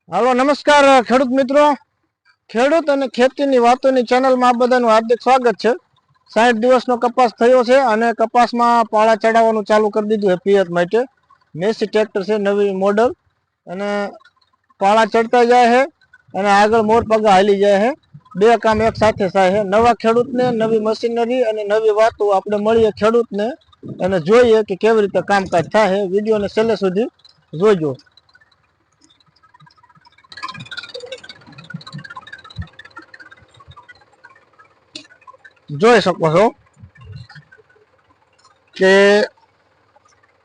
હાલો નમસ્કાર ખેડૂત મિત્રો, ખેડૂત અને ખેતીની વાતોની ચેનલમાં આપ બધાનું હાર્દિક સ્વાગત છે। 60 દિવસનો કપાસ થયો છે અને કપાસમાં પાળા ચડાવવાનું ચાલુ કરી દીધું છે પિયત માટે। મેસી ટ્રેક્ટર છે નવી મોડલ અને પાળા ચડતા જાય છે અને આગળ મોર પગા હાલી જાય છે। બે કામ એક સાથે થાય છે। નવા ખેડૂતને નવી મશીનરી અને નવી વાતો આપણે મળીએ ખેડૂતને અને જોઈએ કે કેવી રીતે કામકાજ થાય છે। વિડીયોને છેલ્લે સુધી જોજો। જોઈ શકો છો કે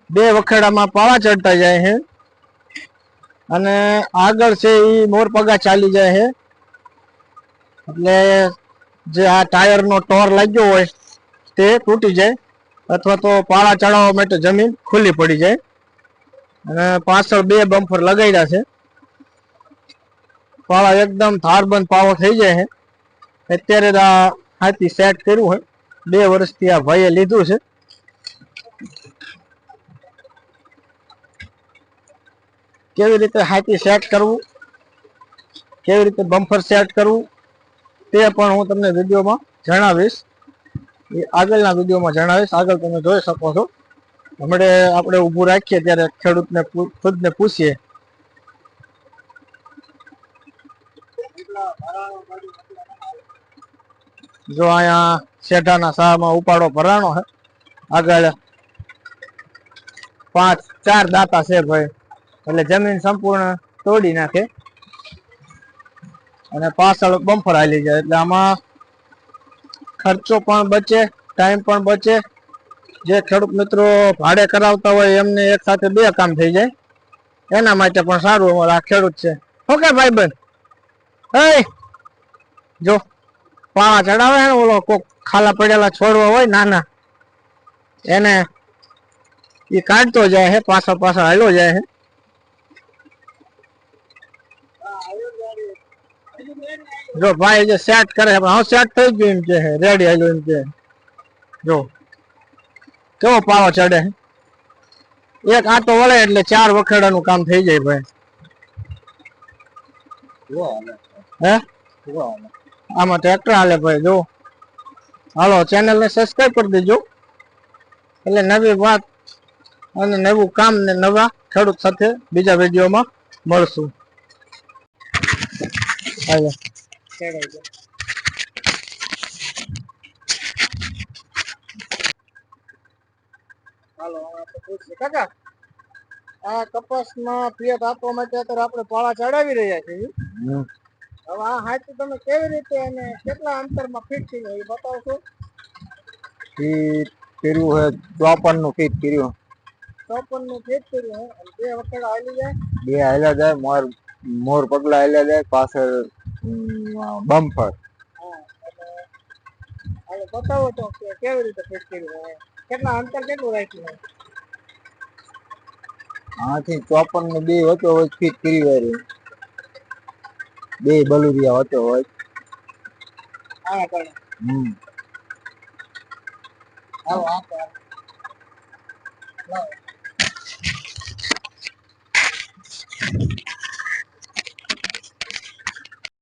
બે વખેડામાં પાળા ચડતા જાય છે અને આગળ છે એ મોર પગા ચાલી જાય છે। એટલે જે આ ટાયરનો ટોર લાગ્યો હોય તે તૂટી જાય અથવા તો પાળા ચડાવવા માટે જમીન ખુલ્લી પડી જાય। અને પાછળ બે બમ્પર લગાડ્યા છે। પાળા એકદમ ધારબંધ પાળો થઈ જાય છે। અત્યારે હાથી સેટ કર્યું હોય 2 વર્ષથી આ ભાઈએ લીધું છે। કેવી રીતે હાથી સેટ કરવું, કેવી રીતે બમ્પર સેટ કરવું તે પણ હું તમને વિડીયોમાં જણાવીશ। એ આગળના વિડીયોમાં જણાવીશ। આગળ તમે જોઈ શકો છો। હમણે આપણે ઊભું રાખીએ ત્યારે ખેડૂતને ખુદને પૂછીએ। જો અહીંયા શેઢાના સામાં ઉપાડો ભરાણો છે। આગળ 4 દાંતા છે ભાઈ, એટલે જમીન સંપૂર્ણ તોડી નાખે અને પાછળ બમ્પર હાલી જાય। એટલે આમાં ખર્ચો પણ બચે, ટાઈમ પણ બચે। જે ખેડૂત મિત્રો ભાડે કરાવતા હોય એમને એક સાથે 2 કામ થઈ જાય, એના માટે પણ સારું આ ખેડૂત છે। ઓકે ભાઈબંધ, જો પાળા ચડાવે ને ઓલો કોક ખાલા પડેલા છોડવા હોય નાના એને એ કાઢતો જાય છે, પાછળ હાલ્યો જાય છે। જો ભાઈ જે સેટ કરે પણ હવે સેટ થઈ ગયું એમ કે રેડી હાલ્યો એમ કે। જો કેવો પાળો ચડે, એક આંટો વળે એટલે 4 વખેડાનું કામ થઈ જાય ભાઈ। હે આમાં ટ્રેક્ટર હાલે ભાઈ। જો હાલો ચેનલને સબસ્ક્રાઈબ કરી દેજો, એટલે નવી વાત અને નવું કામ ને નવા ખેડૂત સાથે બીજા વિડીયોમાં મળશું। હાલો હાલો કાકા, આ કપાસમાં પિયત આપવા માટે અત્યારે આપણે પાળા ચડાવી રહ્યા છીએ। હવે આ હાથી તમે કેવી રીતે અને કેટલા અંતરમાં ફિટ થઈ એ બતાવશો? ફીટ કર્યું હે 54 નું ફીટ કર્યું। 54 નું ફીટ કર્યું હે અને 2 વખેડા હાલી જાય, 2 હાલ્યા જાય, મોર પગલા હાલ્યા જાય, પાછળ બમ્પર। હાલો બતાવો તો કેવી રીતે ફિટ કર્યું હે, કેટલા અંતર કેટલું રાખ્યું હે? આથી 54 ને 2 વચ્ચે વચ્ચે ફિટ કરી વાળી, 2 બલુરિયા વચ્ચે વચ આ પણ હાલો